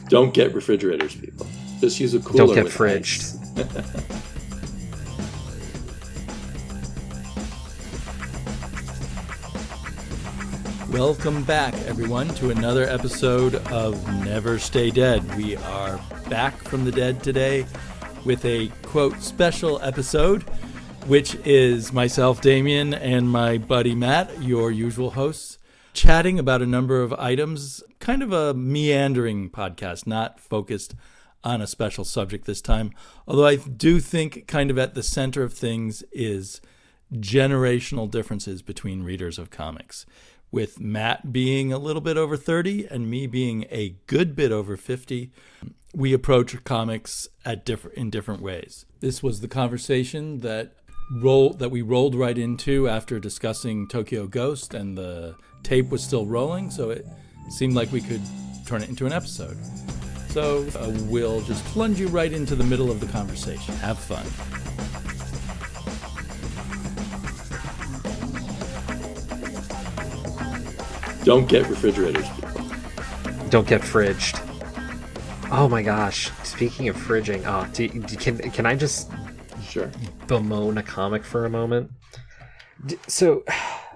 Don't get refrigerators, people. Just use a cooler. Don't get with fridged. Welcome back, everyone, to another episode of Never Stay Dead. We are back from the dead today with a, quote, special episode, which is myself, Damian, and my buddy Matt, your usual hosts, chatting about a number of items, kind of a meandering podcast, not focused on a special subject this time. Although I do think kind of at the center of things is generational differences between readers of comics. With Matt being a little bit over 30 and me being a good bit over 50, we approach comics in different ways. This was the conversation that we rolled right into after discussing Tokyo Ghost, and the tape was still rolling, so it seemed like we could turn it into an episode. So we'll just plunge you right into the middle of the conversation. Have fun. Don't get refrigerators, people. Don't get fridged. Oh my gosh! Speaking of fridging, can I just bemoan a comic for a moment? So,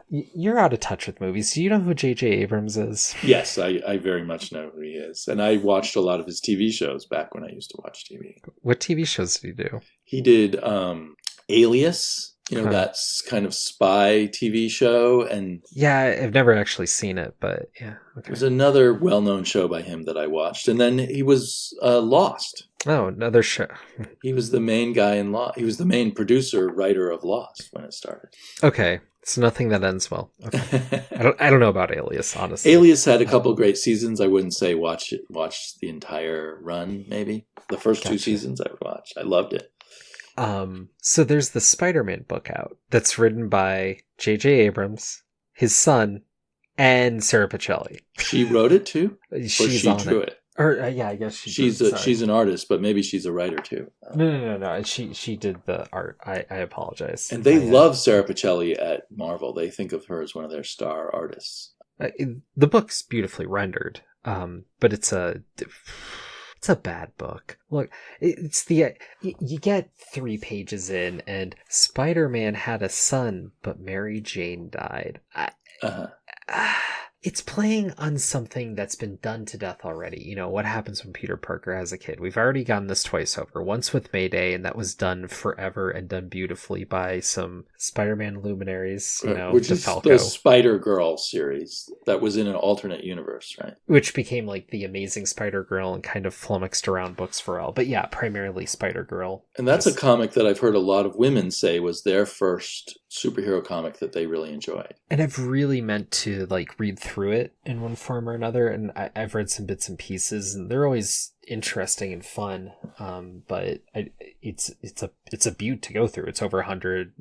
you're out of touch with movies. Do you know who J.J. Abrams is? Yes, I very much know who he is. And I watched a lot of his TV shows back when I used to watch TV. What TV shows did he do? He did Alias, that's kind of spy TV show. And yeah, I've never actually seen it, but yeah. Okay. There's another well-known show by him that I watched. And then he was Lost. Oh, another show. He was the main guy in Lost. He was the main producer, writer of Lost when it started. Okay. It's nothing that ends well. Okay. I don't know about Alias, honestly. Alias had a couple great seasons. I wouldn't say watch the entire run, maybe. The first two seasons I watched. I loved it. So there's the Spider-Man book out that's written by J.J. Abrams, his son, and Sarah Pichelli. She wrote it too? She's or she drew it? Or yeah, I guess she's an artist, but maybe she's a writer too. No. She did the art. I apologize. And they love Sarah Pichelli at Marvel. They think of her as one of their star artists. The book's beautifully rendered, but it's a bad book. Look, you get 3 pages in, and Spider-Man had a son, but Mary Jane died. It's playing on something that's been done to death already. You know, what happens when Peter Parker has a kid? We've already gotten this twice over. Once with Mayday, and that was done forever and done beautifully by some Spider-Man luminaries, which is the Spider-Girl series that was in an alternate universe, right? Which became like the Amazing Spider-Girl and kind of flummoxed around books for all. But yeah, primarily Spider-Girl. And that's a comic that I've heard a lot of women say was their first superhero comic that they really enjoyed. And I've really meant to read through it in one form or another, and I've read some bits and pieces, and they're always interesting and fun, but it's a beaut to go through. It's over 100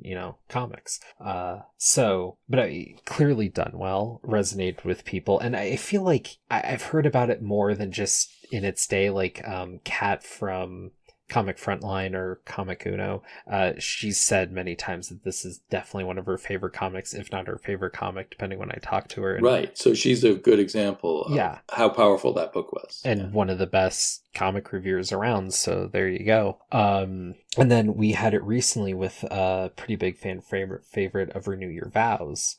comics, but clearly done well, resonated with people, and I feel like I've heard about it more than just in its day, like Kat from Comic Frontline or Comic Uno. She's said many times that this is definitely one of her favorite comics, if not her favorite comic, depending when I talk to her. Right. So she's a good example of how powerful that book was. And one of the best comic reviewers around. So there you go. And then we had it recently with a pretty big fan favorite of Renew Your Vows,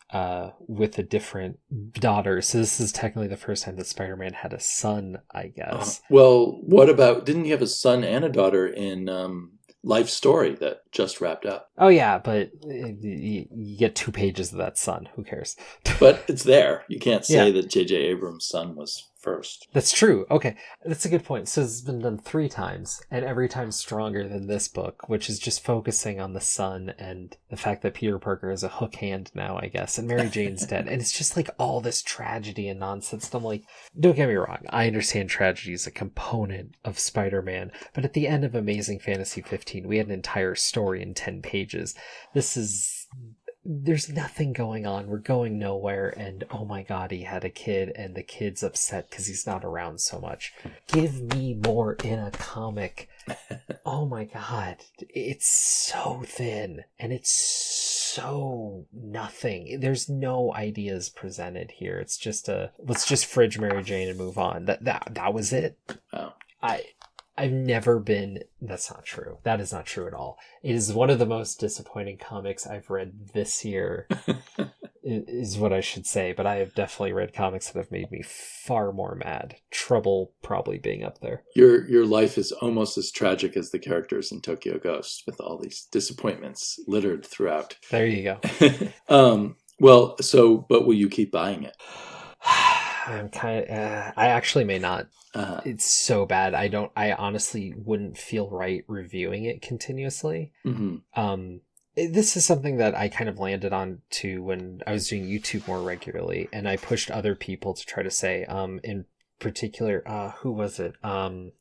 with a different daughter. So this is technically the first time that Spider-Man had a son, I guess. Well, what about, didn't he have a son and a daughter in Life Story that just wrapped up? Oh yeah, but you get 2 pages of that son. Who cares? But it's there. You can't say that J.J. Abrams' son was first. That's true. Okay, that's a good point. So it's been done 3 times, and every time stronger than this book, which is just focusing on the son and the fact that Peter Parker is a hook hand now, I guess, and Mary Jane's dead. And it's just like all this tragedy and nonsense. And I'm like, don't get me wrong, I understand tragedy is a component of Spider-Man, but at the end of Amazing Fantasy 15, we had an entire story in 10 pages. There's nothing going on. We're going nowhere. And oh my God, he had a kid and the kid's upset because he's not around so much. Give me more in a comic. Oh my God. It's so thin and it's so nothing. There's no ideas presented here. It's just let's just fridge Mary Jane and move on. That was it. Oh. I've never been. That's not true. That is not true at all. It is one of the most disappointing comics I've read this year, is what I should say. But I have definitely read comics that have made me far more mad. Trouble probably being up there. Your life is almost as tragic as the characters in Tokyo Ghost, with all these disappointments littered throughout. There you go. Well, but will you keep buying it? I'm kind of. I actually may not. It's so bad. I honestly wouldn't feel right reviewing it continuously. Mm-hmm. This is something that I kind of landed on to when I was doing YouTube more regularly, and I pushed other people to try to say, in particular, who was it? Who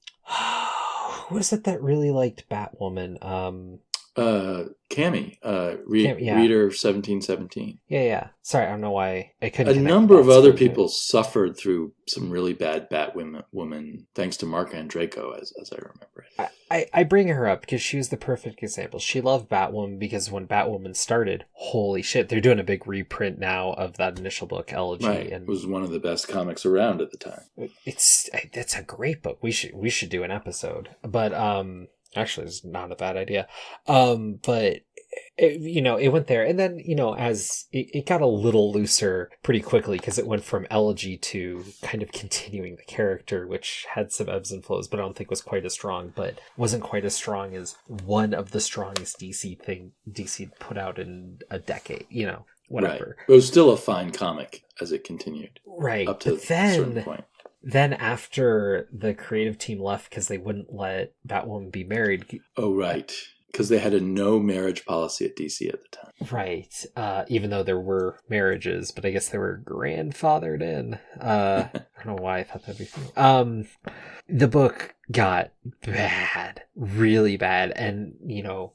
was it that really liked Batwoman? Cammy, yeah. Reader 1717. Yeah. Sorry, I don't know why I couldn't. A number of other people suffered through some really bad Batwoman thanks to Mark Andreyko, as I remember it. I bring her up because she was the perfect example. She loved Batwoman because when Batwoman started, holy shit, they're doing a big reprint now of that initial book, Elegy. Right. And it was one of the best comics around at the time. That's a great book. We should do an episode. But actually, it's not a bad idea. But it went there, and then as it got a little looser pretty quickly because it went from elegy to kind of continuing the character, which had some ebbs and flows, but I don't think was quite as strong. But wasn't quite as strong as one of the strongest DC put out in a decade. Whatever. Right. It was still a fine comic as it continued. Right. Up to a certain point. Then after the creative team left because they wouldn't let Batwoman be married. Oh, right. Because they had a no marriage policy at DC at the time. Right. Even though there were marriages, but I guess they were grandfathered in. I don't know why I thought that'd be funny. The book got bad, really bad. And,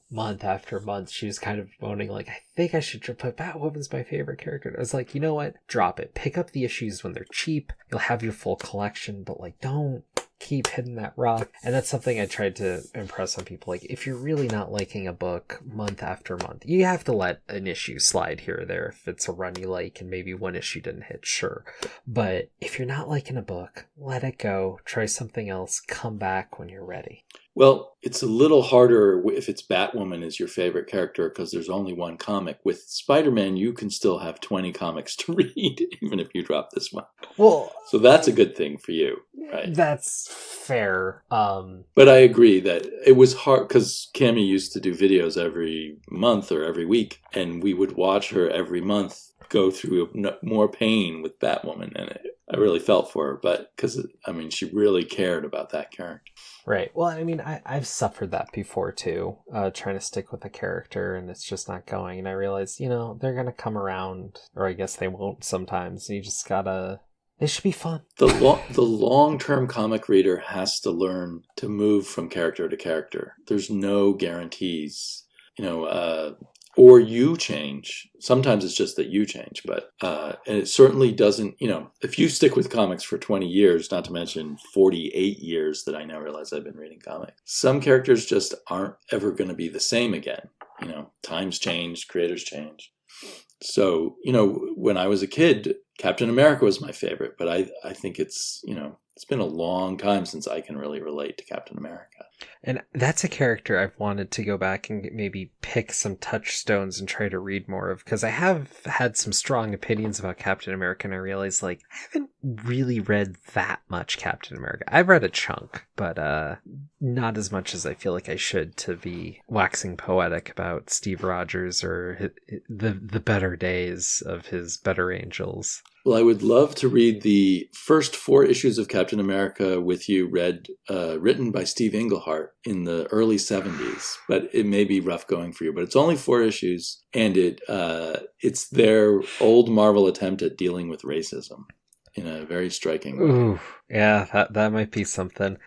month after month, she was kind of moaning like, I think I should put Batwoman's my favorite character. I was like, you know what? Drop it. Pick up the issues when they're cheap. You'll have your full collection, but don't keep hitting that rock. And that's something I tried to impress on people. Like, if you're really not liking a book month after month, you have to let an issue slide here or there if it's a run you like and maybe one issue didn't hit, sure. But if you're not liking a book, let it go. Try something else. Come back when you're ready. Well, it's a little harder if it's Batwoman is your favorite character because there's only one comic. With Spider-Man, you can still have 20 comics to read, even if you drop this one. Well, so that's a good thing for you, right? That's fair. But I agree that it was hard because Cammy used to do videos every month or every week, and we would watch her every month go through more pain with Batwoman, and I really felt for her, but because she really cared about that character. Right. Well, I've suffered that before too, trying to stick with a character and it's just not going. And I realized, they're going to come around, or I guess they won't sometimes. You just gotta, they should be fun. The long-term comic reader has to learn to move from character to character. There's no guarantees, or you change. Sometimes it's just that you change, but and it certainly doesn't, if you stick with comics for 20 years, not to mention 48 years that I now realize I've been reading comics, some characters just aren't ever going to be the same again. Times change, creators change. So, when I was a kid, Captain America was my favorite, but I think it's been a long time since I can really relate to Captain America. And that's a character I've wanted to go back and maybe pick some touchstones and try to read more of, because I have had some strong opinions about Captain America, and I realized, I haven't really read that much Captain America. I've read a chunk, but not as much as I feel like I should to be waxing poetic about Steve Rogers or the better days of his Better Angels. Well, I would love to read the first 4 issues of Captain America with you, written by Steve Englehart in the early 70s. But it may be rough going for you. But it's only 4 issues, and it's their old Marvel attempt at dealing with racism in a very striking way. Ooh, yeah, that might be something.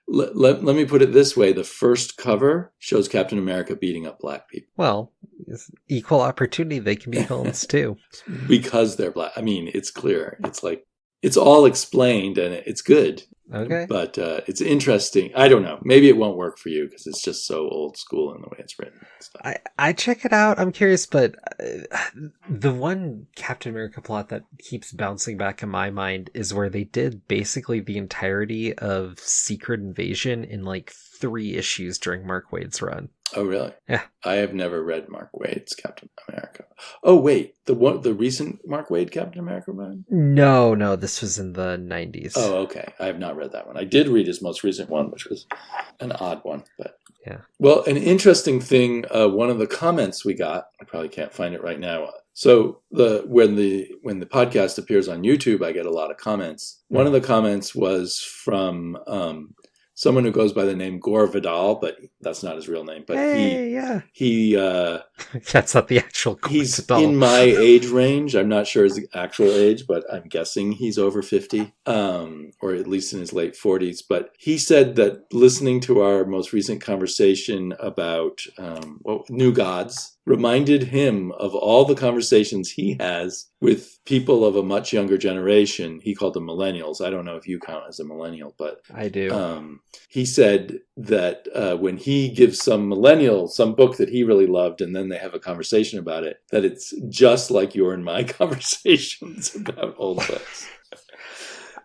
Let me put it this way. The first cover shows Captain America beating up black people. Well, it's equal opportunity. They can be villains too. Because they're black. It's clear. It's all explained and it's good. Okay. But it's interesting. I don't know. Maybe it won't work for you because it's just so old school in the way it's written. I check it out. I'm curious, but the one Captain America plot that keeps bouncing back in my mind is where they did basically the entirety of Secret Invasion in like 3 issues during Mark Waid's run. Oh, really? Yeah. I have never read Mark Waid's Captain America. Oh, wait. The recent Mark Waid Captain America run? No, this was in the 90s. Oh, okay. I have not read that one. I did read his most recent one, which was an odd one, but yeah. Well, an interesting thing, one of the comments we got, I probably can't find it right now. So when the podcast appears on YouTube, I get a lot of comments. One of the comments was from someone who goes by the name Gore Vidal, but that's not his real name. But he that's not the actual Gore he's Vidal. In my age range. I'm not sure his actual age, but I'm guessing he's over 50, or at least in his late 40s. But he said that listening to our most recent conversation about New Gods reminded him of all the conversations he has with people of a much younger generation. He called them millennials. I don't know if you count as a millennial, but I do. He said that when he gives some millennial some book that he really loved, and then they have a conversation about it, that it's just like your and my conversations about old books.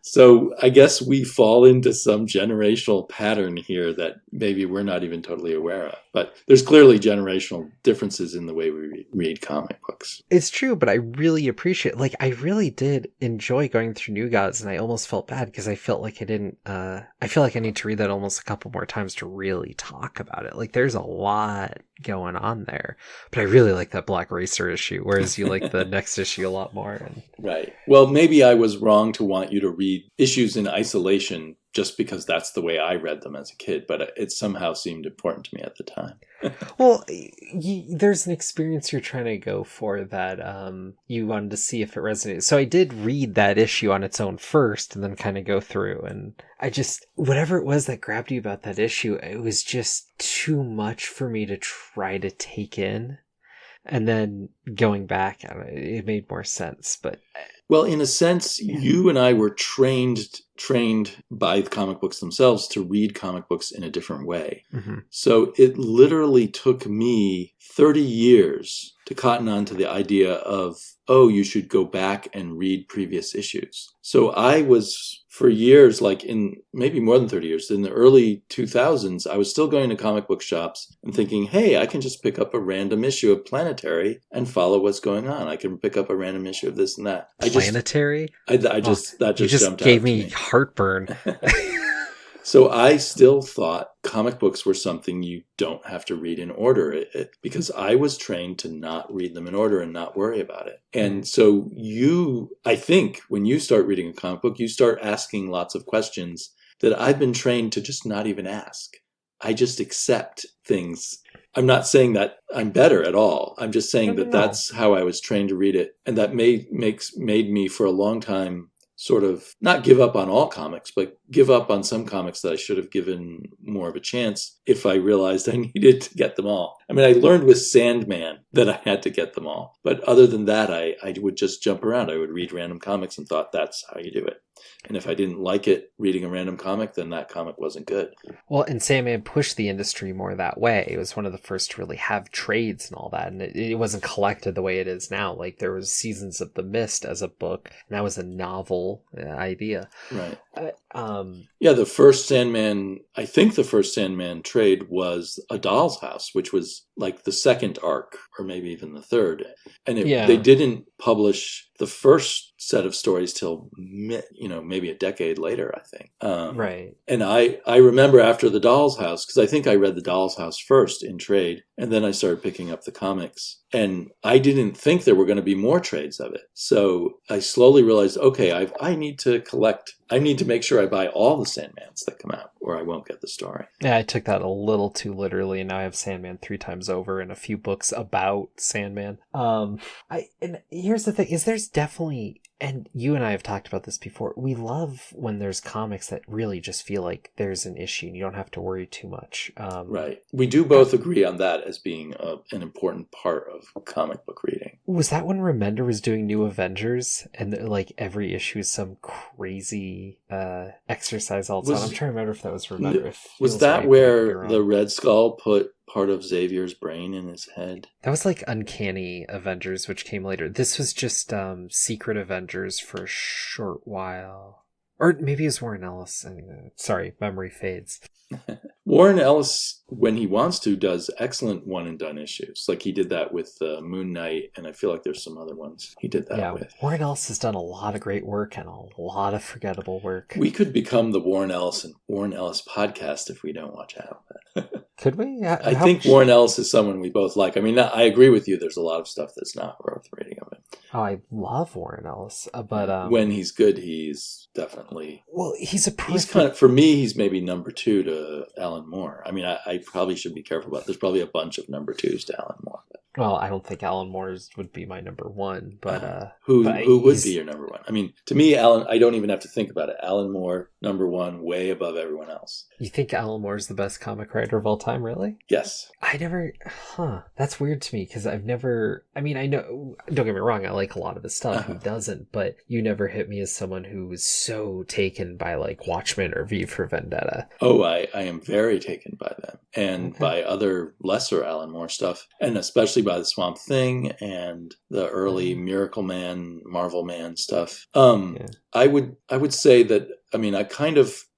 So I guess we fall into some generational pattern here that maybe we're not even totally aware of. But there's clearly generational differences in the way we read comic books. It's true, but I really appreciate, like, I really did enjoy going through New Gods, and I almost felt bad because I felt like I didn't, I feel like I need to read that almost a couple more times to really talk about it. Like, there's a lot going on there, but I really like that Black Racer issue, whereas you like the next issue a lot more. Right. Well, maybe I was wrong to want you to read issues in isolation just because that's the way I read them as a kid, but it somehow seemed important to me at the time. Well, there's an experience you're trying to go for that you wanted to see if it resonated. So I did read that issue on its own first and then kind of go through, and I just, whatever it was that grabbed you about that issue, it was just too much for me to try to take in. And then going back, it made more sense. But well, in a sense, you and I were trained by the comic books themselves to read comic books in a different way. Mm-hmm. So it literally took me 30 years to cotton on to the idea of, oh, you should go back and read previous issues. So I was, for years, like in maybe more than 30 years, in the early 2000s, I was still going to comic book shops and thinking, hey, I can just pick up a random issue of Planetary and follow what's going on. I can pick up a random issue of this and that. Planetary? That just jumped gave out me to me. Heartburn. So I still thought comic books were something you don't have to read in order, because I was trained to not read them in order and not worry about it. And so I think when you start reading a comic book, you start asking lots of questions that I've been trained to just not even ask. I just accept things. I'm not saying that I'm better at all. I'm just saying that's how I was trained to read it. And that made me for a long time sort of not give up on all comics, but give up on some comics that I should have given more of a chance if I realized I needed to get them all. I mean, I learned with Sandman that I had to get them all. But other than that, I would just jump around. I would read random comics and thought that's how you do it. And if I didn't like it reading a random comic, then that comic wasn't good. Well, and Sandman pushed the industry more that way. It was one of the first to really have trades and all that. And it wasn't collected the way it is now. Like, there was Seasons of the Mist as a book, and that was a novel idea. Right. Yeah, the first Sandman trade was A Doll's House, which was like the second arc, or maybe even the third. And they didn't publish the first set of stories till maybe a decade later, I think. Right. And I remember after The Doll's House, because I think I read The Doll's House first in trade, and then I started picking up the comics. And I didn't think there were going to be more trades of it. So I slowly realized, okay, I need to collect. I need to make sure I buy all the Sandmans that come out, or I won't get the story. Yeah, I took that a little too literally, and now I have Sandman 3 times over and a few books about Sandman. And here's the thing: is there's definitely And you and I have talked about this before. We love when there's comics that really just feel like there's an issue and you don't have to worry too much. Right. We do both agree on that as being an important part of comic book reading. Was that when Remender was doing New Avengers and like every issue is some crazy exercise all the time? I'm trying to remember if that was Remender. Was that where the Red Skull put part of Xavier's brain in his head? That was like Uncanny Avengers, which came later. This was just Secret Avengers for a short while. Or maybe it was Warren Ellis. Sorry, memory fades. Warren Ellis, when he wants to, does excellent one-and-done issues. Like he did that with Moon Knight, and I feel like there's some other ones he did that with. Warren Ellis has done a lot of great work and a lot of forgettable work. We could become the Warren Ellis podcast if we don't watch out. Could we? I think Warren Ellis is someone we both like. I mean, I agree with you. There's a lot of stuff that's not worth reading of him. Oh, I love Warren Ellis, but when he's good, he's definitely he's a perfect... He's kind of, for me, he's maybe number 2 to Alan Moore. I mean, I probably should be careful about. There's probably a bunch of number 2s to Alan Moore. Well, I don't think Alan Moore's would be my number 1, but who would be your number 1? I mean, to me, Alan, I don't even have to think about it. Alan Moore, number 1, way above everyone else. You think Alan Moore's the best comic writer of all time, really? Yes. That's weird to me because I've never, I mean, I know, don't get me wrong, I like a lot of his stuff, who doesn't, but you never hit me as someone who was so taken by like Watchmen or V for Vendetta. Oh, I am very taken by them and by other lesser Alan Moore stuff, and especially by the Swamp Thing and the early Miracle Man, Marvel Man stuff. I would say that, I mean, I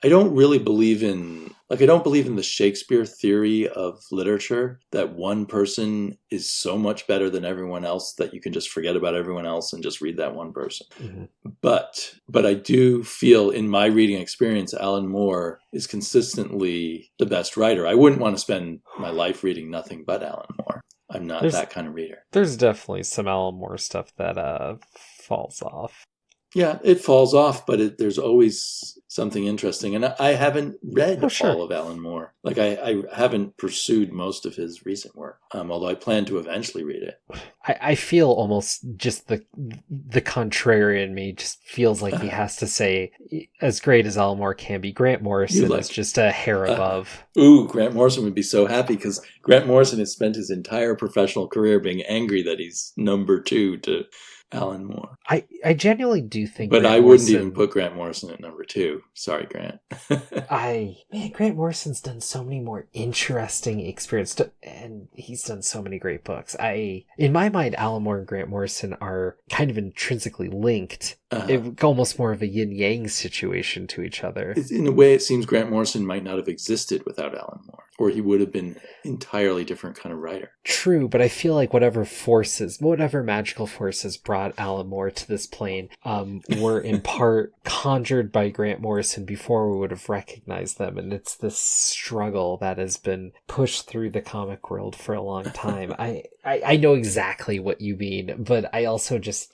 don't really believe in, I don't believe in the Shakespeare theory of literature that one person is so much better than everyone else that you can just forget about everyone else and just read that one person. Mm-hmm. But I do feel in my reading experience, Alan Moore is consistently the best writer. I wouldn't want to spend my life reading nothing but Alan Moore. I'm not that kind of reader. There's definitely some Alan Moore stuff that falls off. Yeah, it falls off, but there's always something interesting. And I haven't read all of Alan Moore. Like, I haven't pursued most of his recent work, although I plan to eventually read it. I feel almost just the contrarian me just feels like he has to say, as great as Alan Moore can be, Grant Morrison is just a hair above. Ooh, Grant Morrison would be so happy because Grant Morrison has spent his entire professional career being angry that he's number 2 to Alan Moore. I genuinely do think, but Grant I wouldn't even put Grant Morrison at number 2. Sorry, Grant. Grant Morrison's done so many more interesting experiences, and he's done so many great books. In my mind, Alan Moore and Grant Morrison are kind of intrinsically linked. Almost more of a yin-yang situation to each other. In a way, it seems Grant Morrison might not have existed without Alan Moore, or he would have been an entirely different kind of writer. True, but I feel like whatever magical forces brought Alan Moore to this plane were in part conjured by Grant Morrison before we would have recognized them, and it's this struggle that has been pushed through the comic world for a long time. I know exactly what you mean, but I also just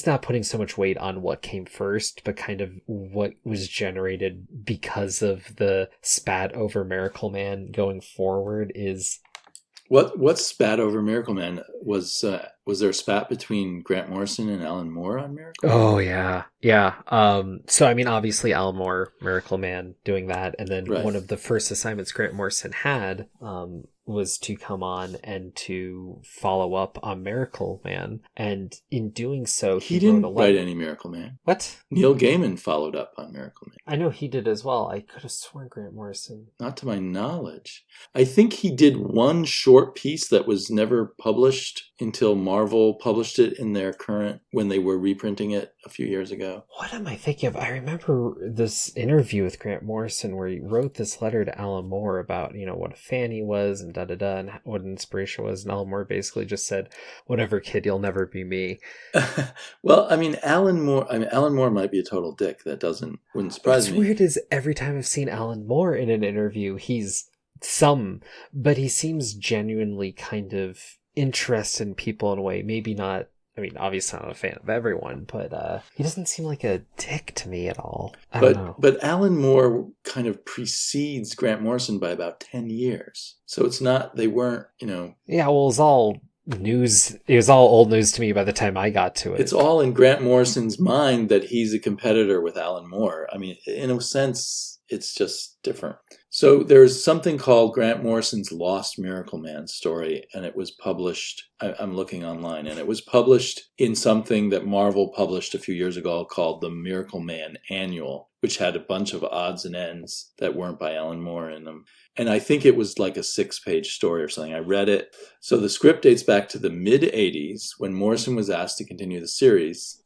not putting so much weight on what came first, but kind of what was generated because of the spat over Miracle Man going forward is... What spat over Miracle Man? Was there a spat between Grant Morrison and Alan Moore on Miracle Man? Oh, yeah. So, I mean, obviously Alan Moore, Miracle Man, doing that, and then one of the first assignments Grant Morrison had was to come on and to follow up on Miracle Man, and in doing so, he didn't write any Miracle Man. What? Neil Gaiman followed up on Miracle Man. I know he did as well. I could have sworn Grant Morrison. Not to my knowledge. I think he did one short piece that was never published until Marvel published it in their current, when they were reprinting it a few years ago. What am I thinking of? I remember this interview with Grant Morrison where he wrote this letter to Alan Moore about, what a fan he was and da-da-da, and what an inspiration was, and Alan Moore basically just said, whatever, kid, you'll never be me. Well, I mean, Alan Moore might be a total dick. That wouldn't surprise me. What's weird is every time I've seen Alan Moore in an interview, but he seems genuinely kind of interested in people in a way, maybe not, I mean, obviously I'm not a fan of everyone, but he doesn't seem like a dick to me at all. I don't know. But Alan Moore kind of precedes Grant Morrison by about 10 years. So it's not, they weren't, Yeah, well, it's all news. It was all old news to me by the time I got to it. It's all in Grant Morrison's mind that he's a competitor with Alan Moore. I mean, in a sense, it's just different. So there's something called Grant Morrison's Lost Miracle Man story, and it was published, I'm looking online, and it was published in something that Marvel published a few years ago called the Miracle Man Annual, which had a bunch of odds and ends that weren't by Alan Moore in them. And I think it was like a 6-page story or something. I read it. So the script dates back to the mid-'80s when Morrison was asked to continue the series.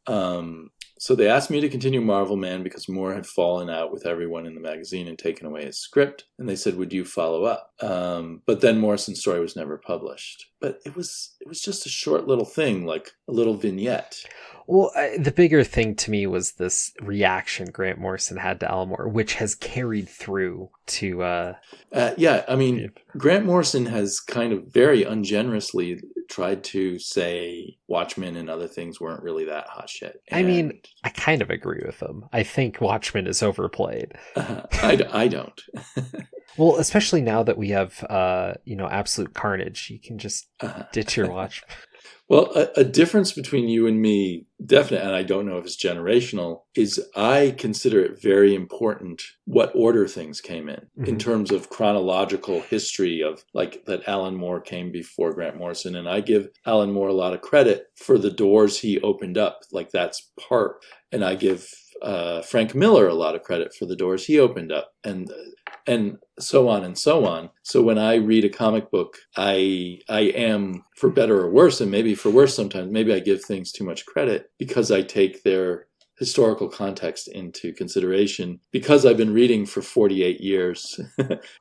So they asked me to continue Marvel Man because Moore had fallen out with everyone in the magazine and taken away his script. And they said, would you follow up? But then Morrison's story was never published. But it was just a short little thing, like a little vignette. Well, the bigger thing to me was this reaction Grant Morrison had to Alan Moore, which has carried through to... Grant Morrison has kind of very ungenerously tried to say Watchmen and other things weren't really that hot shit. I mean, I kind of agree with him. I think Watchmen is overplayed. I don't. Well, especially now that we have, Absolute Carnage, you can just ditch your Watchmen. Well, a difference between you and me, definitely, and I don't know if it's generational, is I consider it very important what order things came in terms of chronological history of like that Alan Moore came before Grant Morrison. And I give Alan Moore a lot of credit for the doors he opened up. Like that's part. And I give Frank Miller a lot of credit for the doors he opened up. And so on and so on. So when I read a comic book, I am, for better or worse, and maybe for worse sometimes, maybe I give things too much credit because I take their historical context into consideration. Because I've been reading for 48 years,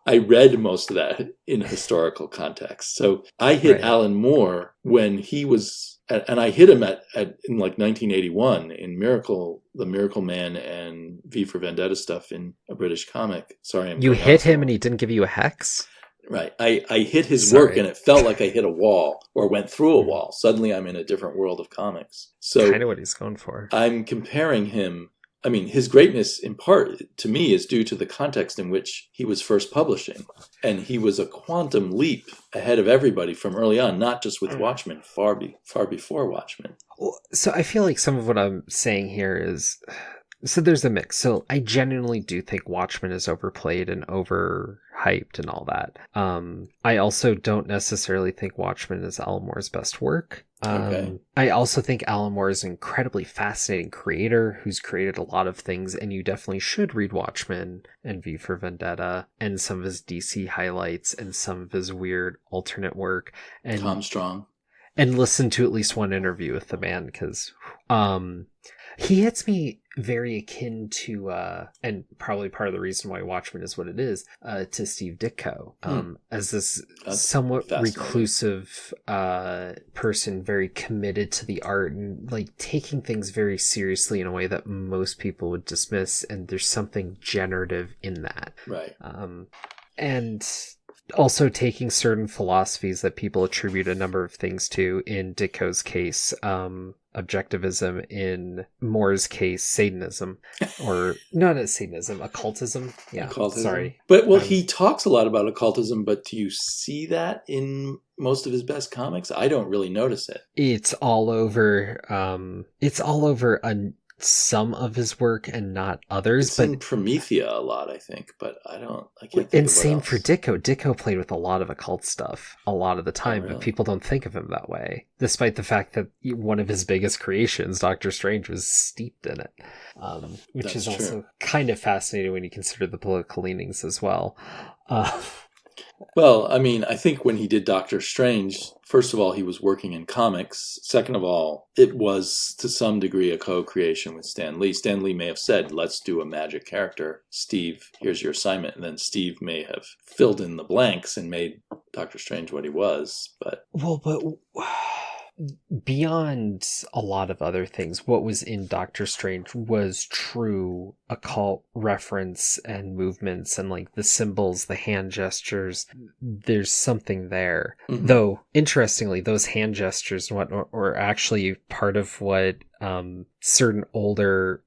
I read most of that in historical context. So I hit Alan Moore when he was... And I hit him in like 1981 in the Miracle Man and V for Vendetta stuff in a British comic. Sorry, you hit him and he didn't give you a hex? Right. I hit his work and it felt like I hit a wall or went through a wall. Suddenly I'm in a different world of comics. So kind of what he's going for. I'm comparing him. I mean, his greatness in part to me is due to the context in which he was first publishing. And he was a quantum leap ahead of everybody from early on, not just with Watchmen, far before Watchmen. Well, so I feel like some of what I'm saying here is... So there's a mix. So I genuinely do think Watchmen is overplayed and overhyped and all that. I also don't necessarily think Watchmen is Alan Moore's best work. I also think Alan Moore is an incredibly fascinating creator who's created a lot of things, and you definitely should read Watchmen and V for Vendetta and some of his DC highlights and some of his weird alternate work. And Tom Strong. And listen to at least one interview with the man, because he hits me very akin to, and probably part of the reason why Watchmen is what it is, to Steve Ditko, as this somewhat reclusive person, very committed to the art and like taking things very seriously in a way that most people would dismiss. And there's something generative in that. Right. And also taking certain philosophies that people attribute a number of things to. In Ditko's case, objectivism. In Moore's case, Satanism, or not Satanism, occultism. Yeah, occultism. Sorry. But he talks a lot about occultism. But do you see that in most of his best comics? I don't really notice it. It's all over. It's all over some of his work and not others. It's but in Promethea a lot, I think, but I can't think and of same else. for Ditko. Ditko played with a lot of occult stuff a lot of the time, really? But people don't think of him that way, despite the fact that one of his biggest creations, Doctor Strange, was steeped in it, which That's is also true. kind of fascinating when you consider the political leanings as well. Well, I mean, I think when he did Doctor Strange, first of all, he was working in comics. Second of all, it was to some degree a co-creation with Stan Lee. Stan Lee may have said, let's do a magic character. Steve, here's your assignment. And then Steve may have filled in the blanks and made Doctor Strange what he was. But beyond a lot of other things, what was in Doctor Strange was true occult reference and movements and like the symbols, the hand gestures. There's something there. Mm-hmm. Though, interestingly, those hand gestures and whatnot were actually part of what certain older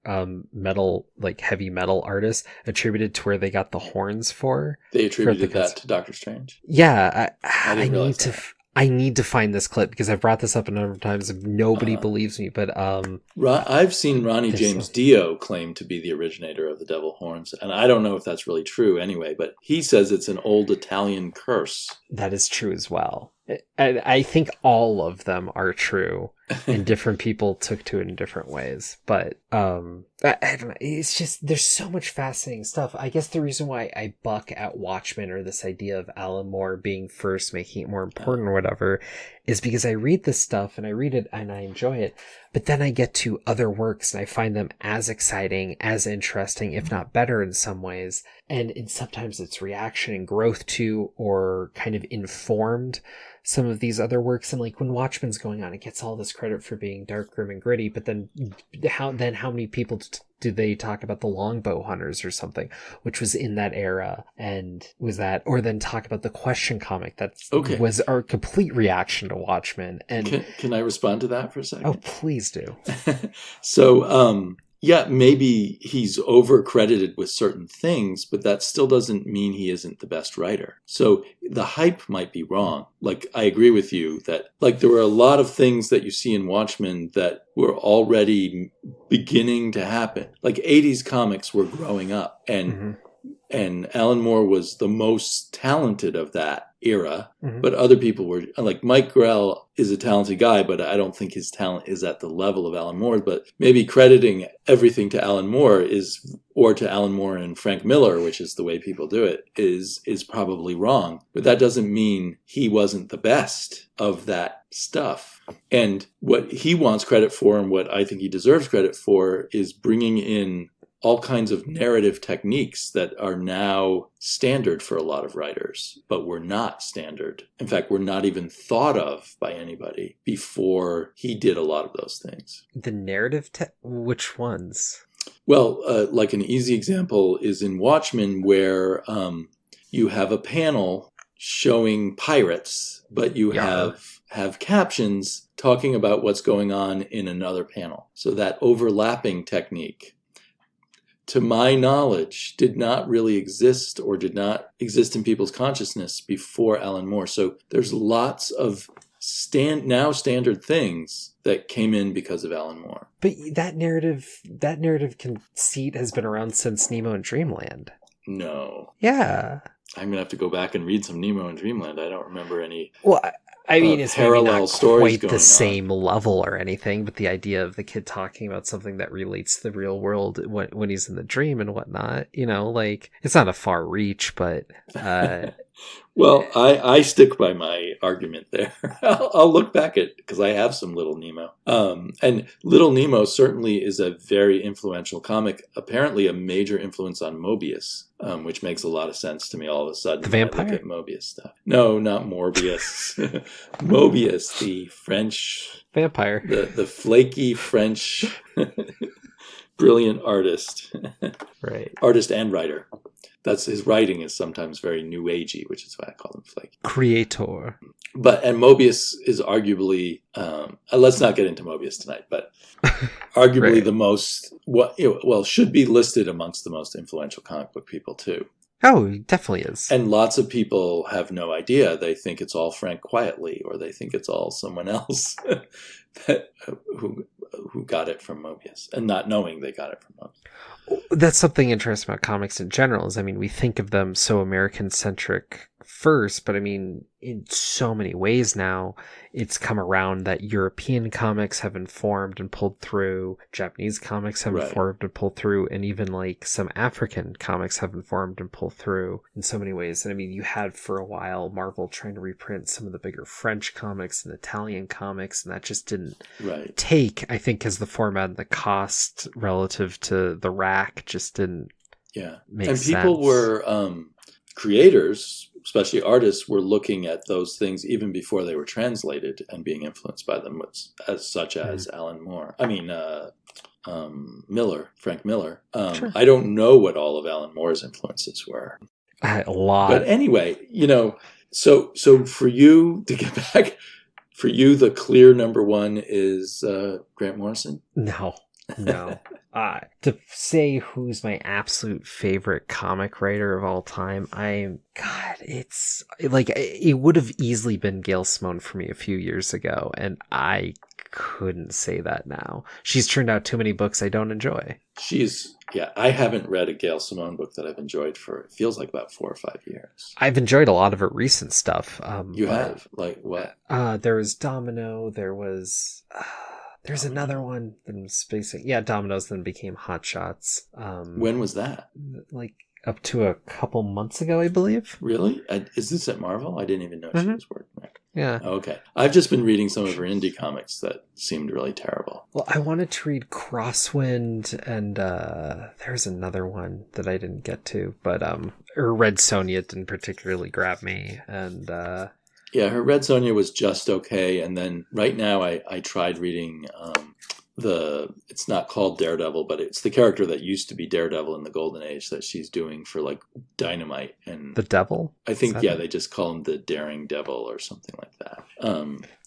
metal, like heavy metal artists attributed to where they got the horns for. They attributed that to Doctor Strange? Yeah, I I need to find this clip because I've brought this up a number of times and nobody believes me. But I've seen Ronnie James Dio claim to be the originator of the devil horns, and I don't know if that's really true anyway, but he says it's an old Italian curse. That is true as well. And I think all of them are true, and different people took to it in different ways. But I don't know. It's just, there's so much fascinating stuff. I guess the reason why I buck at Watchmen, or this idea of Alan Moore being first, making it more important or whatever, is because I read this stuff and I read it and I enjoy it. But then I get to other works and I find them as exciting, as interesting, if not better in some ways. And sometimes it's reaction and growth to, or kind of informed some of these other works. And like when Watchmen's going on, it gets all this credit for being dark, grim, and gritty. But then how many people do they talk about the Longbow Hunters or something, which was in that era, and was that, or then talk about the Question comic that was our complete reaction to Watchmen. And can I respond to that for a second? Oh, please do. So, yeah, maybe he's over-credited with certain things, but that still doesn't mean he isn't the best writer. So the hype might be wrong. Like, I agree with you that, like, there were a lot of things that you see in Watchmen that were already beginning to happen. Like, 80s comics were growing up, and Alan Moore was the most talented of that era, but other people were, like Mike Grell is a talented guy, but I don't think his talent is at the level of Alan Moore. But maybe crediting everything to Alan Moore or to Alan Moore and Frank Miller, which is the way people do it, is probably wrong. But that doesn't mean he wasn't the best of that stuff. And what he wants credit for, and what I think he deserves credit for, is bringing in all kinds of narrative techniques that are now standard for a lot of writers, but were not standard. In fact, were not even thought of by anybody before he did a lot of those things. The narrative, which ones? Well, like an easy example is in Watchmen, where you have a panel showing pirates, but you have captions talking about what's going on in another panel. So that overlapping technique, to my knowledge, did not really exist, or did not exist in people's consciousness before Alan Moore. So there's lots of standard things that came in because of Alan Moore. But that narrative conceit has been around since Nemo and Dreamland. No. Yeah. I'm going to have to go back and read some Nemo and Dreamland. I don't remember any... Well, I mean, it's maybe not stories quite the same level or anything, but the idea of the kid talking about something that relates to the real world when he's in the dream and whatnot, like, it's not a far reach, but... Well, I stick by my argument there. I'll look back at, because I have some Little Nemo. And Little Nemo certainly is a very influential comic, apparently a major influence on Mobius, which makes a lot of sense to me all of a sudden. The vampire? When I look at Mobius stuff. No, not Morbius. Mobius, the French... Vampire. The flaky French brilliant artist. Right. Artist and writer. That's his writing is sometimes very new agey, which is why I call him flaky. Creator. And Mobius is arguably, let's not get into Mobius tonight, but arguably right. the most, should be listed amongst the most influential comic book people too. Oh, he definitely is. And lots of people have no idea. They think it's all Frank Quietly, or they think it's all someone else who got it from Mobius, and not knowing they got it from Mobius. That's something interesting about comics in general, is, I mean, we think of them so American-centric first, but I mean, in so many ways now, it's come around that European comics have informed and pulled through, Japanese comics have informed and pulled through, and even like some African comics have informed and pulled through in so many ways. And I mean, you had for a while Marvel trying to reprint some of the bigger French comics and Italian comics, and that just didn't take, I think, because the format and the cost relative to the rack just didn't make sense. And people were, creators, especially artists, were looking at those things even before they were translated and being influenced by them, such as Alan Moore. I mean, Frank Miller. Sure. I don't know what all of Alan Moore's influences were. A lot. But anyway, so for you, to get back, for you, the clear number one is Grant Morrison? No. No. To say who's my absolute favorite comic writer of all time, it's like it would have easily been Gail Simone for me a few years ago, and I couldn't say that now. She's turned out too many books I don't enjoy. I haven't read a Gail Simone book that I've enjoyed for, it feels like about 4 or 5 years. I've enjoyed a lot of her recent stuff. You have? Like what? There was Domino, there's another one that I'm spacing. Yeah, Dominoes then became Hot Shots. When was that? Like up to a couple months ago, I believe. Really? Is this at Marvel? I didn't even know she was working there. Yeah. Oh, okay. I've just been reading some of her indie comics that seemed really terrible. Well, I wanted to read Crosswind, and there's another one that I didn't get to, but or Red Sonja didn't particularly grab me, and yeah, her Red Sonja was just okay, and then right now I tried reading it's not called Daredevil, but it's the character that used to be Daredevil in the Golden Age that she's doing for like Dynamite and the Devil. I think they just call him the Daring Devil or something like that.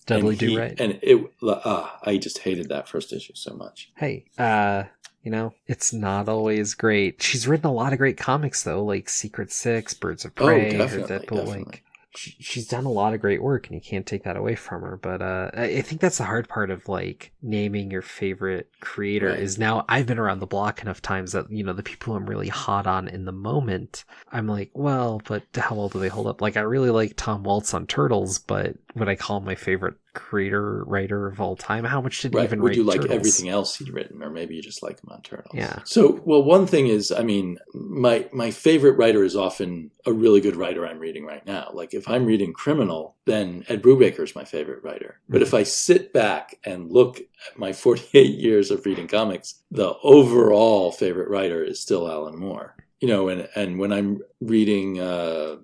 Dudley Do Right. And I just hated that first issue so much. Hey, it's not always great. She's written a lot of great comics though, like Secret Six, Birds of Prey, her Deadpool. Like she's done a lot of great work, and you can't take that away from her. But I think that's the hard part of like naming your favorite creator. Right. Is now I've been around the block enough times that the people I'm really hot on in the moment, I'm like, well, but how well do they hold up? Like I really like Tom Waltz on Turtles, but would I call him my favorite creator writer of all time? How much did he even would write you like Turtles? Everything else he'd written, or maybe you just like him on Turtles? Yeah. So, well, one thing is, I mean, my favorite writer is often a really good writer I'm reading right now. Like if I'm reading Criminal, then Ed Brubaker is my favorite writer. But if I sit back and look at my 48 years of reading comics, the overall favorite writer is still Alan Moore. And when I'm reading the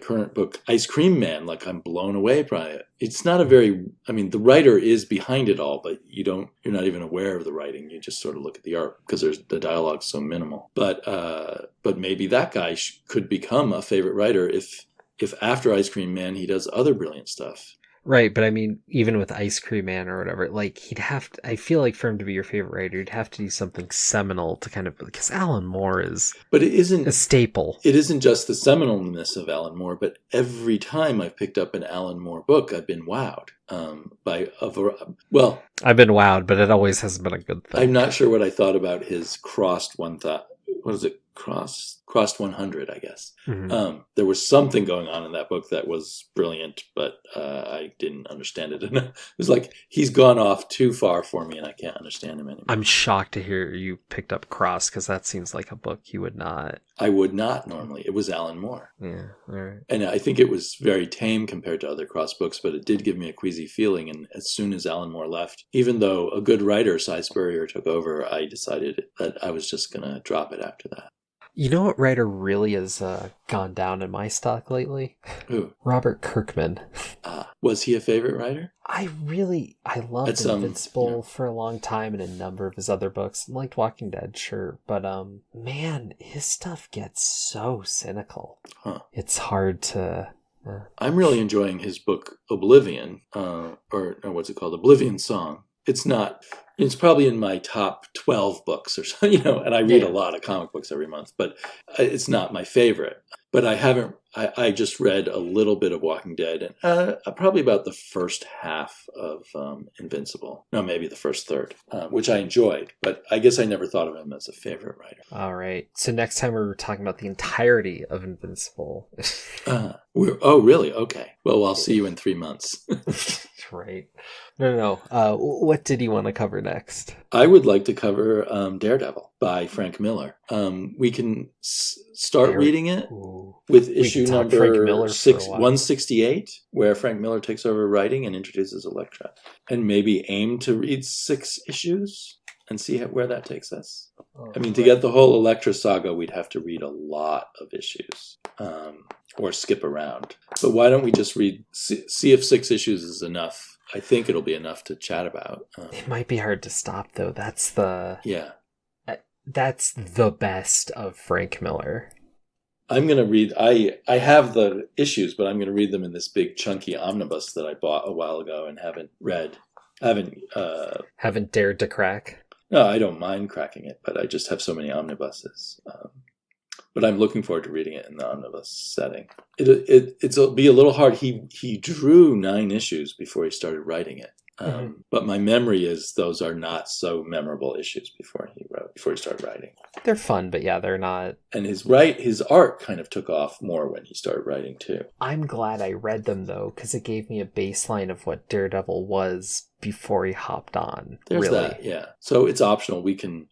current book, Ice Cream Man, like I'm blown away by it. It's not the writer is behind it all, but you're not even aware of the writing. You just sort of look at the art because the dialogue's so minimal. But maybe that guy could become a favorite writer if after Ice Cream Man he does other brilliant stuff. Right, but I mean, even with Ice Cream Man or whatever, like I feel like for him to be your favorite writer, you'd have to do something seminal to kind of, because Alan Moore is but it isn't a staple. It isn't just the seminalness of Alan Moore, but every time I've picked up an Alan Moore book, I've been wowed by I've been wowed, but it always hasn't been a good thing. I'm not sure what I thought about his Crossed 100, I guess. Mm-hmm. There was something going on in that book that was brilliant, but I didn't understand it enough. It was like he's gone off too far for me, and I can't understand him anymore. I'm shocked to hear you picked up Cross, because that seems like a book you would not. I would not normally. It was Alan Moore. Yeah, all right. And I think it was very tame compared to other Cross books, but it did give me a queasy feeling. And as soon as Alan Moore left, even though a good writer, Cy Spurrier, took over, I decided that I was just going to drop it after that. You know what writer really has gone down in my stock lately? Who? Robert Kirkman. Was he a favorite writer? I loved Invincible for a long time and a number of his other books. I liked Walking Dead, sure. But, man, his stuff gets so cynical. Huh. It's hard to... I'm really enjoying his book, Oblivion, what's it called? Oblivion Song. It's probably in my top 12 books or so, and I read a lot of comic books every month, but it's not my favorite. But I just read a little bit of Walking Dead, and probably about the first half of Invincible. No, maybe the first third, which I enjoyed, but I guess I never thought of him as a favorite writer. All right. So next time we're talking about the entirety of Invincible. Oh, really? Okay. Well, I'll see you in 3 months. Right. No. What did you want to cover next? I would like to cover Daredevil by Frank Miller. We can start reading it with issue number 168, where Frank Miller takes over writing and introduces Elektra. And maybe aim to read 6 issues and see where that takes us. To get the whole Elektra saga, we'd have to read a lot of issues. Or skip around. But why don't we just see if 6 issues is enough? I think it'll be enough to chat about. It might be hard to stop, though. That's the best of Frank Miller. I'm going to read... I have the issues, but I'm going to read them in this big chunky omnibus that I bought a while ago and haven't read. Haven't dared to crack? No, I don't mind cracking it, but I just have so many omnibuses. But I'm looking forward to reading it in the omnibus setting. It'll be a little hard. He drew 9 issues before he started writing it. But my memory is those are not so memorable issues before he started writing. They're fun, but yeah, they're not. And his art kind of took off more when he started writing too. I'm glad I read them though, because it gave me a baseline of what Daredevil was before he hopped on. There's really. that, yeah. So it's optional.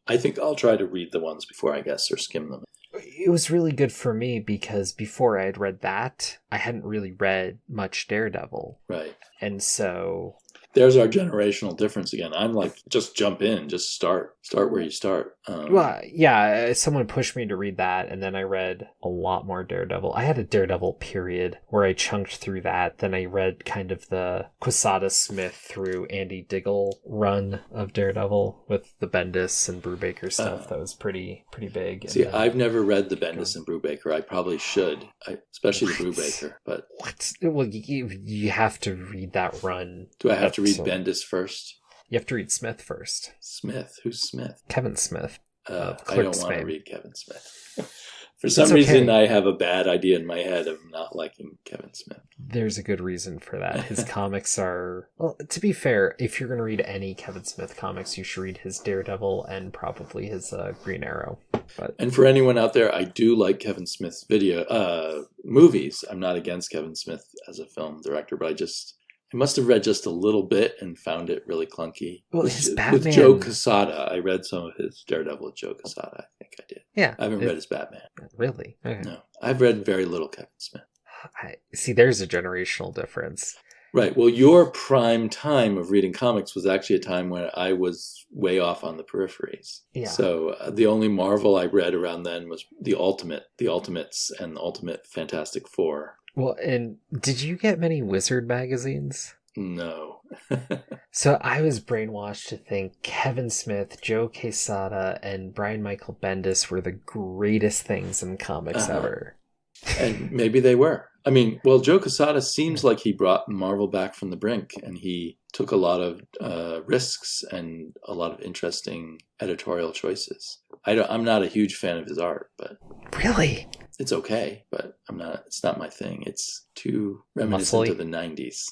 I think I'll try to read the ones before I guess or skim them. It was really good for me because before I had read that, I hadn't really read much Daredevil. Right. And so there's our generational difference again. I'm like, just jump in, just start where you start. Well, yeah, someone pushed me to read that, and then I read a lot more Daredevil. I had a Daredevil period where I chunked through that. Then I read kind of the Quesada Smith through Andy Diggle run of Daredevil with the Bendis and Brubaker stuff. That was pretty big. See, I've never read the Bendis and Brubaker. I probably should, especially the Brubaker. But what? Well, you have to read that run. Do I have to read Bendis first? You have to read Smith first. Smith? Who's Smith? Kevin Smith. I don't want to read Kevin Smith. For some okay. reason, I have a bad idea in my head of not liking Kevin Smith. There's a good reason for that. His comics are... Well, to be fair, if you're going to read any Kevin Smith comics, you should read his Daredevil and probably his Green Arrow. And for anyone out there, I do like Kevin Smith's movies. I'm not against Kevin Smith as a film director, but I must have read just a little bit and found it really clunky. Well, his Batman... With Joe Quesada. I read some of his Daredevil with Joe Quesada. I think I did. Yeah. I haven't read his Batman. Really? Okay. No. I've read very little Kevin Smith. See, there's a generational difference. Right. Well, your prime time of reading comics was actually a time when I was way off on the peripheries. Yeah. So the only Marvel I read around then was the Ultimates, and the Ultimate Fantastic Four. Well, and did you get many Wizard magazines? No. So I was brainwashed to think Kevin Smith, Joe Quesada, and Brian Michael Bendis were the greatest things in comics ever. And maybe they were. I mean, well, Joe Quesada seems like he brought Marvel back from the brink, and he took a lot of risks and a lot of interesting editorial choices. I'm not a huge fan of his art, but... Really? It's okay, but it's not my thing. It's too reminiscent of the 90s.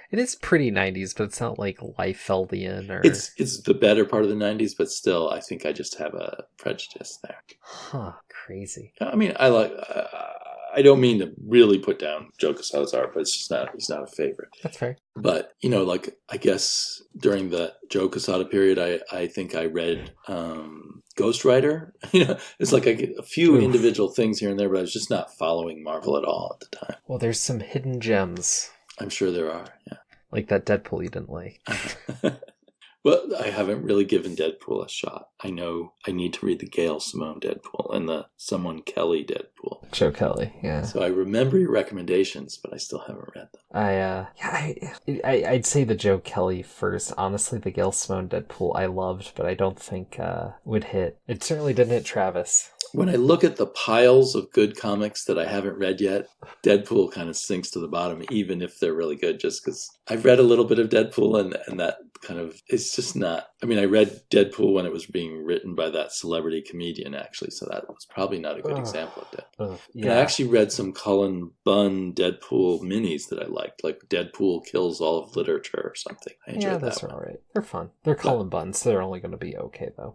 It is pretty 90s, but it's not like Liefeldian or... It's the better part of the 90s, but still, I think I just have a prejudice there. Huh, crazy. I mean, I don't mean to really put down Joe Quesada's art, but he's not a favorite. That's fair. But, I guess during the Joe Quesada period, I think I read Ghost Rider. It's like I get a few individual things here and there, but I was just not following Marvel at all at the time. Well, there's some hidden gems. I'm sure there are, yeah. Like that Deadpool you didn't like. Well, I haven't really given Deadpool a shot. I know I need to read the Gail Simone Deadpool and the Someone Kelly Deadpool. Joe Kelly, yeah. So I remember your recommendations, but I still haven't read them. I'd say the Joe Kelly first. Honestly, the Gail Simone Deadpool I loved, but I don't think would hit. It certainly didn't hit Travis. When I look at the piles of good comics that I haven't read yet, Deadpool kind of sinks to the bottom, even if they're really good, just because I've read a little bit of Deadpool and that kind of, it's just not, I mean, I read Deadpool when it was being written by that celebrity comedian, actually, so that was probably not a good example of Deadpool. Yeah. And I actually read some Cullen Bunn Deadpool minis that I liked, like Deadpool Kills All of Literature or something. I enjoyed that one. All right. They're fun. They're Cullen Bunn, so they're only going to be okay, though.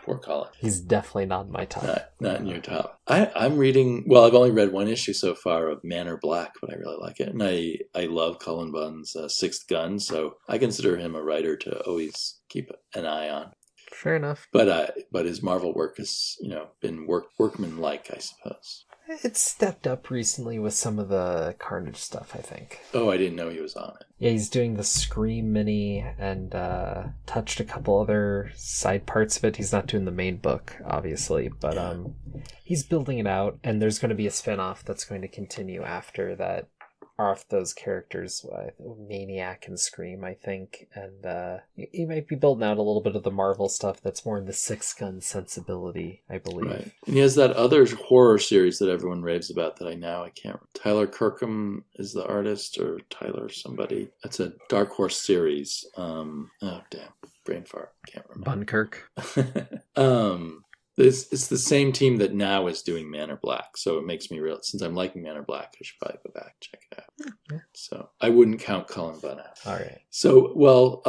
Poor Cullen. He's definitely not in my top. Not in your top. I'm reading, well, I've only read one issue so far of Manor Black, but I really like it. And I love Cullen Bunn's Sixth Gun, so I consider him a writer to always keep an eye on. Fair enough. But his Marvel work has, been workmanlike, I suppose. It's stepped up recently with some of the Carnage stuff, I think. Oh, I didn't know he was on it. Yeah, he's doing the Scream mini and touched a couple other side parts of it. He's not doing the main book, obviously, but he's building it out, and there's going to be a spinoff that's going to continue after that. Off those characters, Maniac and Scream, I think, and he might be building out a little bit of the Marvel stuff that's more in the Six Gun sensibility, I believe. Right. And he has that other horror series that everyone raves about that I can't. Tyler Kirkham is the artist, or Tyler somebody. That's a Dark Horse series. Oh damn. brain fart. Can't remember. Bunkirk. It's the same team that now is doing Man or Black, so it makes me real. Since I'm liking Man or Black, I should probably go back and check it out. Yeah. So I wouldn't count Cullen Bunn out. All right. So, well,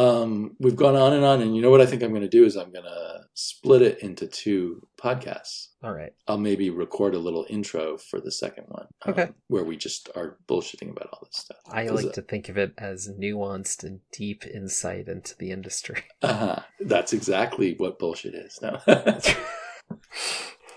we've gone on, and you know what I think I'm going to do is I'm going to split it into 2 podcasts. All right. I'll maybe record a little intro for the second one. Okay. Where we just are bullshitting about all this stuff. I like to think of it as nuanced and deep insight into the industry. That's exactly what bullshit is. No.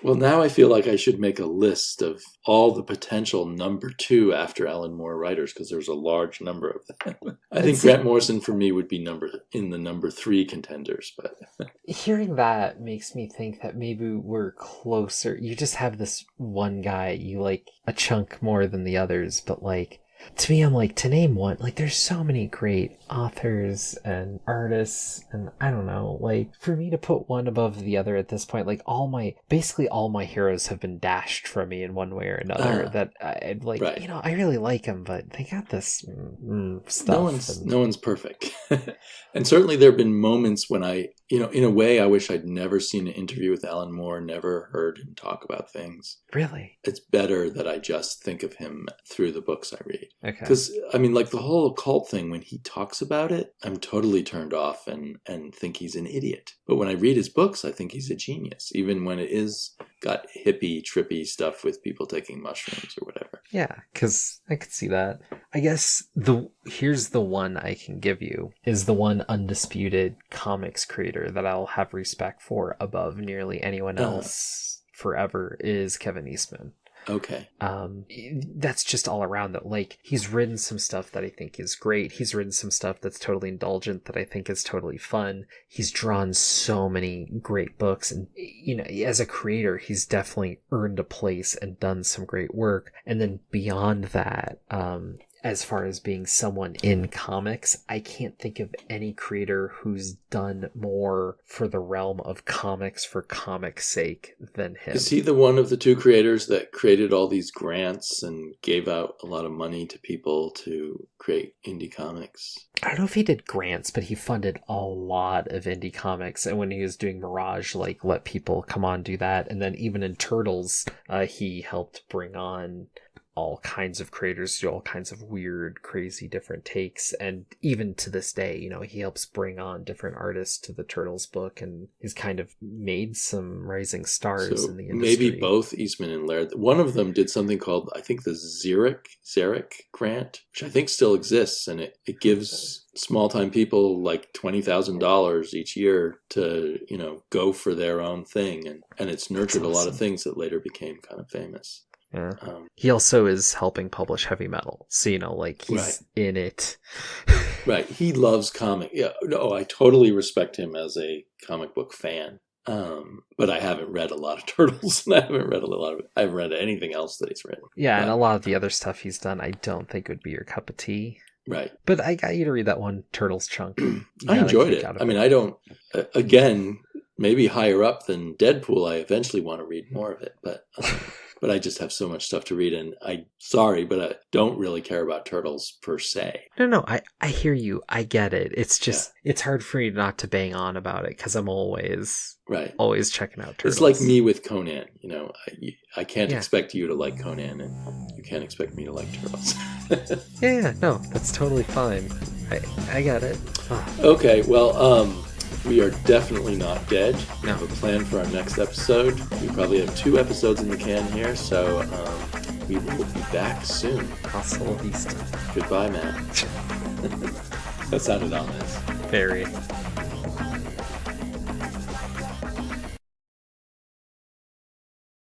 Well, now I feel like I should make a list of all the potential number 2 after Alan Moore writers, because there's a large number of them. I think Grant Morrison for me would be in the number 3 contenders. But hearing that makes me think that maybe we're closer. You just have this one guy you like a chunk more than the others, but like, to me, I'm like, to name one, like, there's so many great authors and artists, and I don't know, like, for me to put one above the other at this point, like, basically all my heroes have been dashed from me in one way or another, that I'd like, right. You know, I really like them, but they got this stuff. No one's perfect. And certainly there have been moments when I, you know, in a way, I wish I'd never seen an interview with Alan Moore, never heard him talk about things. Really? It's better that I just think of him through the books I read. Okay. Because, I mean, like the whole occult thing, when he talks about it, I'm totally turned off and think he's an idiot. But when I read his books, I think he's a genius, even when it is got hippie, trippy stuff with people taking mushrooms or whatever. Yeah, because I could see that. I guess here's the one I can give you, is the one undisputed comics creator that I'll have respect for above nearly anyone else forever, is Kevin Eastman. Okay. That's just all around that. Like, he's written some stuff that I think is great. He's written some stuff that's totally indulgent that I think is totally fun. He's drawn so many great books, and, you know, as a creator, he's definitely earned a place and done some great work. And then beyond that, as far as being someone in comics, I can't think of any creator who's done more for the realm of comics for comics' sake than him. Is he the one of the 2 creators that created all these grants and gave out a lot of money to people to create indie comics? I don't know if he did grants, but he funded a lot of indie comics. And when he was doing Mirage, like, let people come on, do that. And then even in Turtles, he helped bring on all kinds of creators, do all kinds of weird, crazy, different takes. And even to this day, you know, he helps bring on different artists to the Turtles book, and he's kind of made some rising stars in the industry. Maybe both Eastman and Laird. One of them did something called, I think, the Xeric grant, which I think still exists, and it gives small-time people like $20,000 each year to, you know, go for their own thing, and it's nurtured a lot of things that later became kind of famous. Yeah. He also is helping publish Heavy Metal, so, you know, like, he's in it. Right. He loves comic. Yeah. No, I totally respect him as a comic book fan. But I haven't read a lot of Turtles, and I haven't read anything else that he's written. Yeah, and a lot of the other stuff he's done, I don't think would be your cup of tea. Right. But I got you to read that one Turtles chunk. I enjoyed it. I mean, I don't, again, maybe higher up than Deadpool, I eventually want to read more of it, but I just have so much stuff to read, and I don't really care about Turtles per se. No, I hear you. I get it. It's just, it's hard for me not to bang on about it, because I'm always checking out Turtles. It's like me with Conan. You know, I can't expect you to like Conan, and you can't expect me to like Turtles. No, that's totally fine. I get it. Okay, well, we are definitely not dead. We No. have a plan for our next episode. We probably have 2 episodes in the can here, so we will be back soon. Hasta la vista. Goodbye, Matt. That sounded ominous. Very.